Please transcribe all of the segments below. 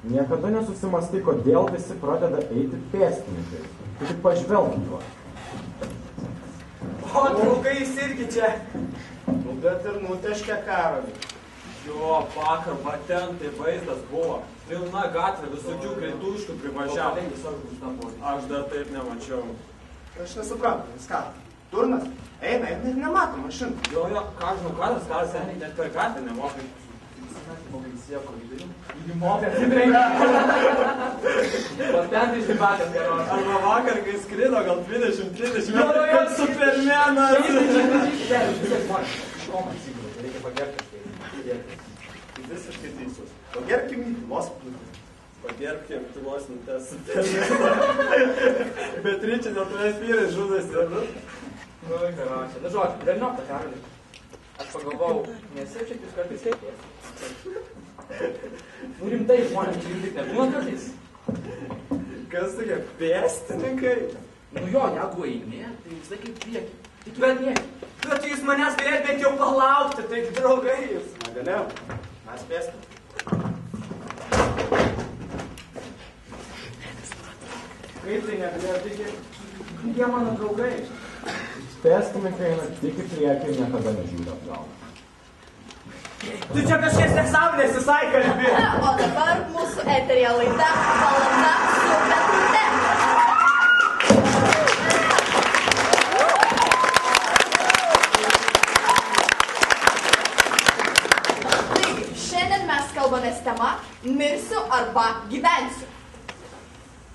Niekada nesusimastai, kodėl visi pradeda eiti pėstininkais. Tu tik pažvelk į juos. O, draugai, jis irgi čia. Nu, bet ir nuteškė Karolį. Jo, vakar ten tai vaizdas buvo. Pilna gatvė, visokių greituškių privažiavo. Aš dar taip nemačiau. Aš nesuprantu, jis ką? Durnas? Eina ir net nemato mašinų. Jo, ką žinau, karas seniai net per gatvę nemokai. Įmoka, tikrai. O ten tai žybatės geros. Arba vakar, kai skrido, gal 20-30 metrų, kaip Supermenas. Iš ko man įsigūrė, reikia pagerbti. Visiškai teisus. Pagerbkim į tylos minutės. Pagerbkim tylos minutės. Bet Ryčiai dėl tavęs vyrai žudasi, nu? Nu, geročiai. Nu, žodžiu, velniop tą Karolį. Aš pagalvojau, nesijaučiat jūs kartais teikės. Nu, rimtai žmonės, čia rimtai nebūna kartais. Kas tokie pėstininkai? Nu jo, jeigu eini, tai visai kaip prieki. Tik bet nieki. Bet jūs manęs galėt bent jau palaukti, tai draugai jūs. Negalėjom. Mes pėstim. Kaip tai negalėjo, taigi, jie mano draugai. Pėstininkai eina tik į priekį ir niekada nežiūri atgal. Tu čia kažkiek nesąmonės visai kalbi. O dabar mūsų eteryje laida Valanda su Petrute. Taigi, šiandien mes kalbamės tema Mirsiu arba gyvensiu.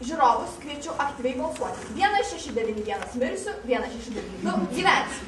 Žiūrovus kviečiu aktyviai balsuoti. 1691 mirsiu, 1692 gyvensiu.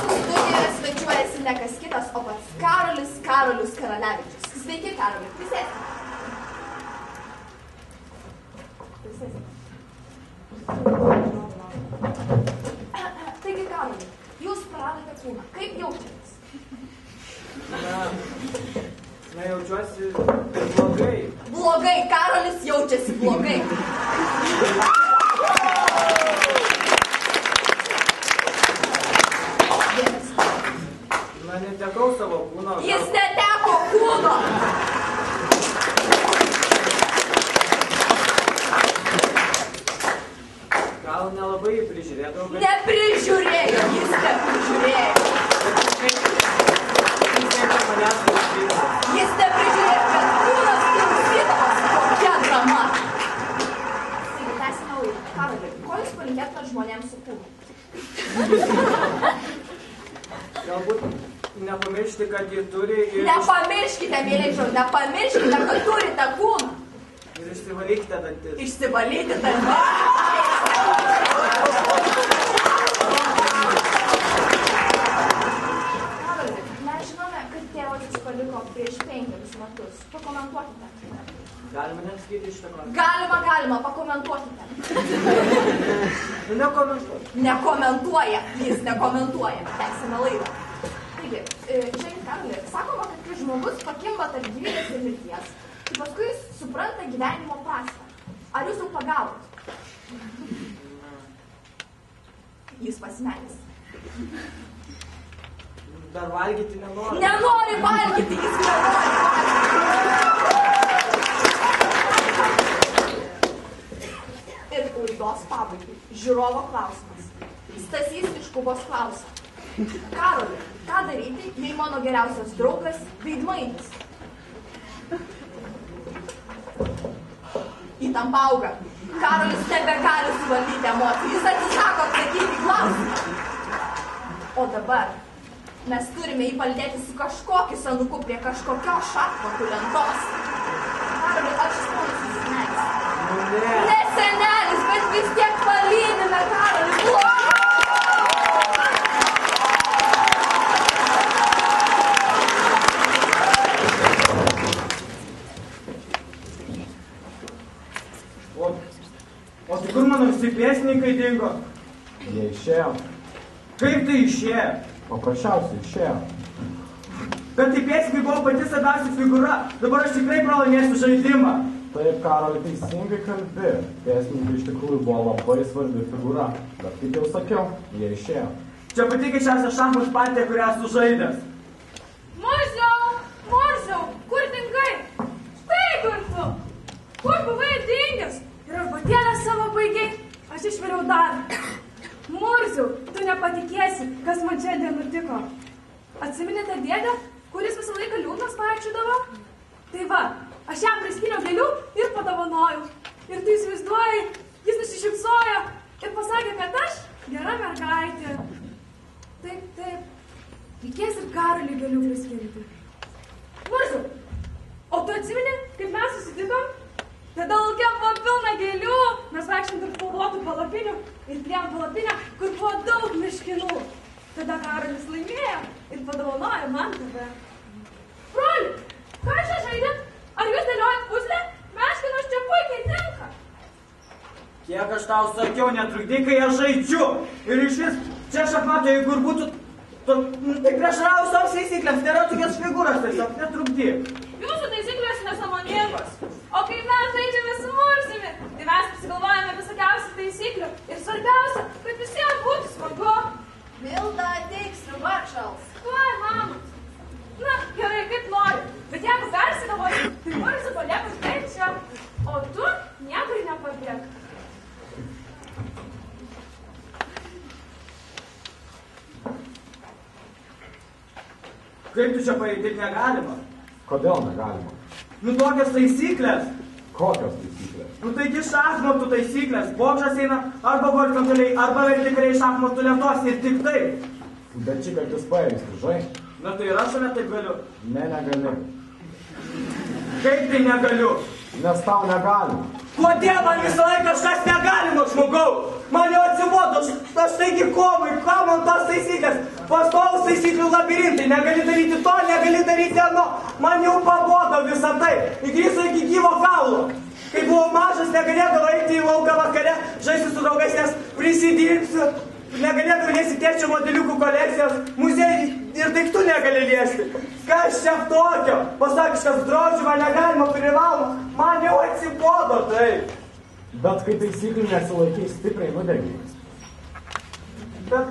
Studijoje svečiuojasi ne kas kitas, o pats Karolis Karalevičius. Sveiki, Karoli, prisėskite. Taigi, Karoli, jūs praradote kūną. Kaip jaučiatės? Na, jaučiuosi blogai. Blogai, Karolis jaučiasi blogai. Na, netekau savo kūno. Jis neteko kūno. Gal nelabai prižiūrėdavau, bet... Neprižiūrėjo, jis neprižiūrėjo. Jis neprižiūrėjo, kad kūnas klausydavas. Kokia drama. Taigi, tęsime laidą. Karoli, ko jūs palinkėtumėt žmonėms su kūnu? Galbūt nepamiršti, kad jį turi ir... Nepamirškite, mėlyje žodžiu, nepamirškite, kad turite kūną. Ir išsivalykite dantis. Išsivalyti dantis. Karoli, mes žinome, kad tėvas jūs paliko prieš 5 metus. Pakomentuokite. Galima neskaityti šitą klausimą? Galima, pakomentuokite. Nu, nekomentuoti. Nekomentuoja, jis nekomentuoja. Tęsime laidą. Taigi, žiūrėkit, Karoli, sakoma, kad kai žmogus pakimba tarp gyvybės ir mirties, tai paskui jis supranta gyvenimo prasmę. Ar jūs jau pagavot? Jis pasimetęs. Dar valgyti nenori. Nenori valgyti, jis nenori valgyti. Ir laidos pabaigai. Žiūrovo klausimas. Stasys iš Kubos klausia. Karoli, ką daryti, jei mano geriausias draugas veidmainis? Įtampa auga. Karolis nebegali suvaldyti emocijų. Jis atsisako atsakyti į klausimą. O dabar mes turime jį palydėti su kažkokiu senuku prie kažkokios šachmatų lentos. Karoli, ar šis ponas įsimeis? Ne senelis, bet vis tiek palydime, Karoli, blogai. O tai kur mano visi pėstininkai dingo? Jie išėjo. Kaip tai išėjo? Paprasčiausiai išėjo. Bet tai pėstininkai buvo pati svarbiausia figūra. Dabar aš tikrai pralaimėsiu žaidimą. Taip, Karoli, teisingai kalbi. Pėstininkai iš tikrųjų buvo labai svarbi figūra. Bet kaip jau sakiau, jie išėjo. Čia patikičiausia šachmatų partija, kurią esu žaidęs. Murziau, kur dingai? Štai kur tu. Kur buvai dingęs? Ir arbatėlę savo baigiai. Aš išviriau dar. Murziau, tu nepatikėsi, kas man šiandien nutiko. Atsiminėte dėdę, kuris visą laiką liūdnas pareikšydavo? Tai va, aš jam priskyniau gėlių ir padovanojau. Ir tu įsivaizduoji, jis nusišypsojo ir pasakė, kad aš gera mergaitė. Taip, reikės ir Karolį gėlių priskirti. Murziau, o tu atsimeni, kaip mes susitikom? Tada lauke buvo pilna gėlių, mes vaikščiam tarp spalvotų palapinių ir priėjom palapinę, kur buvo daug miškinų. Tada Karolis laimėjo ir padovanojo man tave. Broli, ką čia žaidėt? Ar jūs dėliojat puzlę? Meškinos čia puikiai tinka. Kiek aš tau sakiau, netrukdyk, kai aš žaidžiu. Ir iš vis, čia šachmatai, jeigu ir būtų, tai prieštarauju savo taisyklėms, nėra tokios figūros, tiesiog netrukdyk. Jūsų taisyklės nesąmoningos. O kai mes žaidžiame su Murzimi, tai mes pasigalvojame visokiausių taisyklių. Ir svarbiausia, kad visiems būtų smagu. Milda ateik sriuba atšals. Tuoj, mama. Na, gerai, kaip nori. Bet jeigu persigalvosi, tai Murzi palieka štai čia. O tu niekur nepabėg. Kaip tu čia paėjai, taip negalima? Kodėl negalima? Nu tokios taisyklės. Kokios taisyklės? Nu taigi šachmatų taisyklės. Bokšas eina arba horizontaliai, arba vertikaliai šachmatų lentos ir tik taip. Bet šį kartus paėmės, žai? Na tai ir aš taip galiu. Ne, negali. Kaip tai negaliu? Nes tau negalima. Kodėl man visą laiką kažkas negalima, žmogau? Man jau atsibodo, aš taigi kovai, ką man tos taisyklės? Pastovus taisyklių labirintai, negali daryti to, negali daryti ano. Man jau pabodo visą tai, įgrįso iki gyvo kaulo. Kai buvau mažas, negalėdavau eiti į lauką vakare, žaisti su draugais, nes prisidirbsiu. Negalėdavau liesti tėčio modeliukų kolekcijos, muziejai ir daiktų negali liesti. Kas čia tokio? Pasakiškas draudžiama, negalima, privaloma. Man jau atsibodo tai. Bet kai taisyklių nesilaikiai, stipriai nudegiai. Bet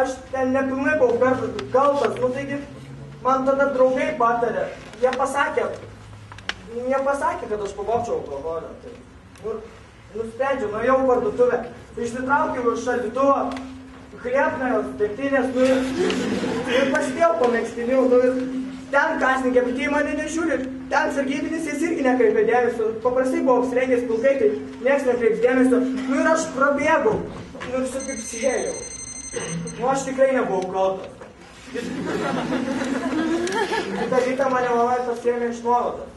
aš ten nepilnai buvau kaltas, nu taigi man tada draugai patarė. Jie pasakė, kad aš pavogčiau alkoholio. Tai, nusprendžiau, nuėjau į parduotuvę, išsitraukiau iš šaldytuvo, chliebnajos, degtinės, ir pasidėjau po megztinių, ir ten kasininkė, bet jie mane nežiūri, ten sargybinis jis irgi nekreipė dėmesio, paprastai buvo apsirengęs pilkai, tai nieks nekreips dėmesio, ir aš prabėgau, ir supipsėjau. Aš tikrai nebuvau kaltas. Kitą rytą mane mama pasiėmė iš nuovados.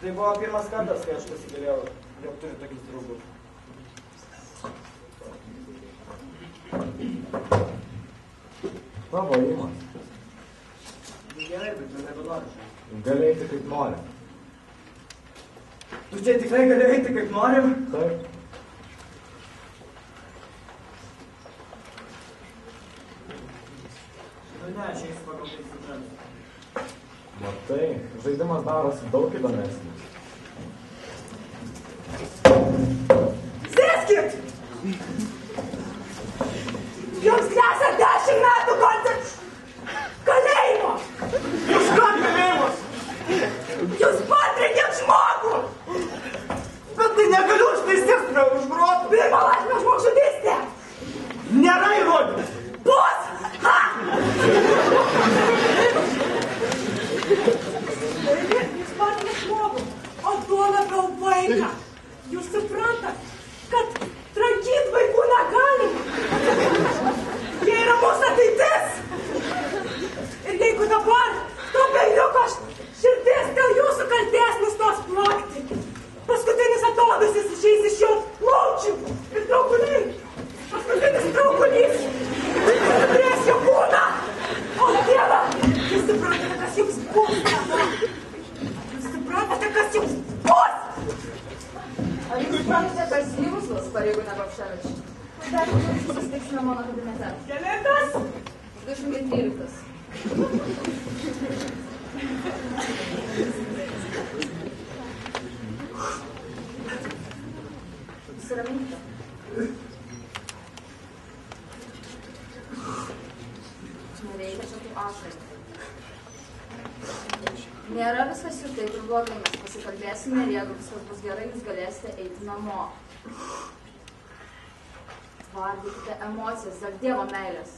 Tai buvo pirmas kartas, kai aš pasigalėjau, jog turiu tokius draugus. Tavo įmas. Gerai, bet jau nebenoriu. Gali eiti kaip nori. Tu čia tikrai gali eiti kaip nori? Taip. Nu ne, aš eisiu pagal taisykles. Matai, žaidimas darosi daug įdomesnis. Sėskit! Jums gresia 10 metų kalėjimo! Už ką kalėjimas? Jūs patrenkėt žmogų! Bet tai negaliu už teisėsmę už grotą! Pirmą lažmę žmogžudystę! Nėra įrodymų! Bus! Ha! Jūs patrenkėt žmogų, o tuo labiau vaiką! Jūs suprantat, kad trankyt vaikų negalima! Jie yra mūsų ateitis! Ir jeigu dabar to berniuko širdis dėl jūsų kaltės nustos plakti, paskutinis atodusis išeis iš jo plaučių ir traukuliai. Paskutinis traukulys turės jo kūną. O Dieve, jūs suprantate, kas jums bus dabar? Jūs suprantate, kas jums bus? Ar jūs suprantate, kas jums bus, pareigūne Babševič? Dar susitiksime mano kabinete. Kelintas? 213. Nusiraminkite. ašarų. Nėra viskas jau taip ir blogai, mes pasikalbėsime ir jeigu viskas bus gerai, jūs galėsite eiti namo. Vardykite emocijas dėl Dievo meilės.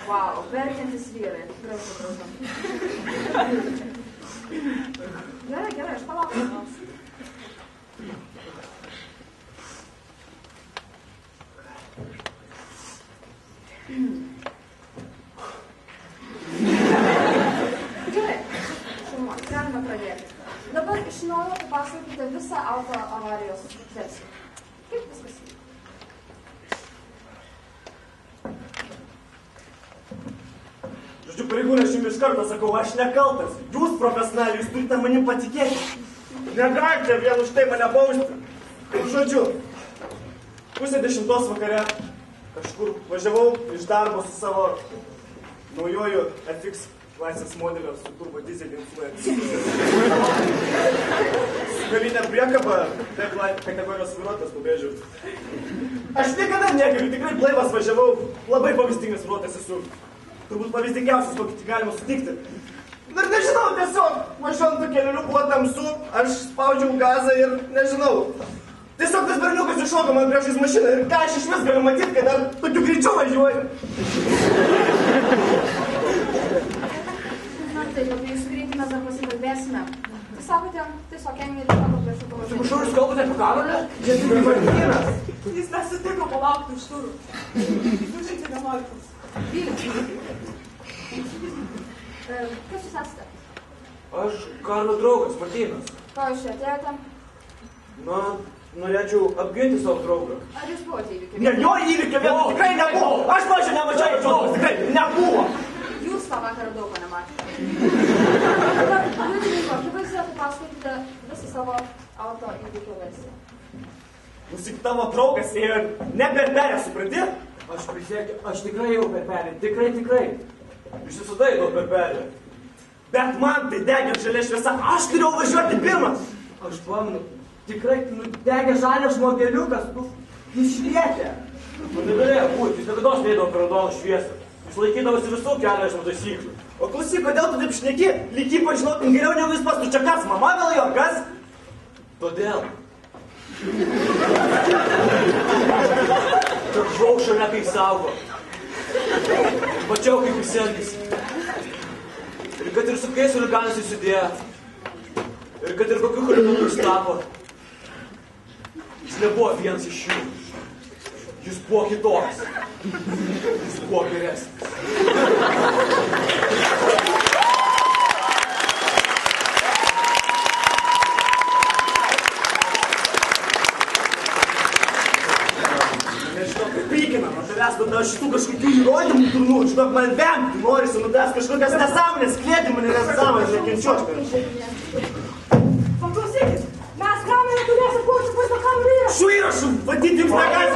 Vau, verkiantis vyrai, tikrai supratau. Gerai, aš palauksiu. Gerai, šeimos, galime pradėti. Dabar iš naujo papasakokite visą auto avarijos versiją. Kaip viskas vyko? Žodžiu, pareigūnai, aš jums iš karto sakau, aš nekaltas. Jūs profesionaliai, jūs turite manim patikėti. Negalite vien už tai mane bausti. Žodžiu, 9:30 vakare kažkur važiavau iš darbo su savo naujoju FX klasės modelio su turbo dizelį influenceriu. Su galinė priekaba, kategorijos vairuotojas pabrėžiu. Aš niekada negaliu, tikrai blaivas važiavau, labai pavyzdingas vairuotojas esu. Turbūt pavyzdingiausias, kokį tik galima sutikti. Ir nežinau, tiesiog važiuojant tų kelių buvo tamsu, aš spaudžiau gazą ir nežinau. Tiesiog tas berniukas iššoko man priešais mašiną ir ką aš iš vis galiu matyti, kad dar tokiu greičiu važiuoju. Na taip, apie jūsų greitį mes dar pasikalbėsime. Tai sakote, tiesiog ėmė įtako priešų pavažiuoti. Atsiprašau, jūs kalbate apie Karolį? Jie tik Martynas. Jis nesutiko palaukti už durų. Užžiūrėti nenoritas. Kas jūs esate? Aš Karlo draugas, Martynas. Ko iš čia atėjote? Na, norėčiau apginti savo draugą. Ar jūs buvote įvykio? Ne jo įvykio vietų tikrai nebuvo. Aš pažiūrėjau, nemačiau jokios, tikrai nebuvo. Jūs tą vakarą daug ko nematėte. Dabar, liudininko, akivaizdžiai papasakokite visą savo auto įvykio versiją. Klausyk, tavo draugas ėjo ne berberė, supranti? Aš prisiekiu, aš tikrai jau per perį, tikrai. Jūs visada eidavo per perį. Bet man tai degė žalia šviesa, aš turėjau važiuoti pirmas. Aš pamenu, tikrai nudegė žalias žmogeliukas, jis švietė. Man negalėjo būti, jis niekada neįdavo per raudoną šviesą. Jis laikydavosi visų kelio eismo taisyklių. O klausyk, kodėl tu taip šneki? Lyg jį pažinotum geriau negu jis pats, tu čia kas, mama gal jo, kas? Todėl. Kad žvau šalia kaip saugo. Mačiau, kaip jis elgėsi. Ir kad ir su kokiais chuliganais įsidėjo. Ir kad ir kokiu chuliganu jis tapo. Jis nebuvo vienas iš jų. Jis buvo kitoks. Jis buvo geresnis. Pykina, man tavęs, bet aš šitų kažkokių įrodymų turnų, žinok, man vengti norisi, nu tavęs kažkokias nesąmonės, klėti mane nesąmonės, nekenčiu aš. Paklausykit, mes kamerą turėsim, kuo čia vaizdo kamerą yra. Šių įrašų vadyti jums negalės,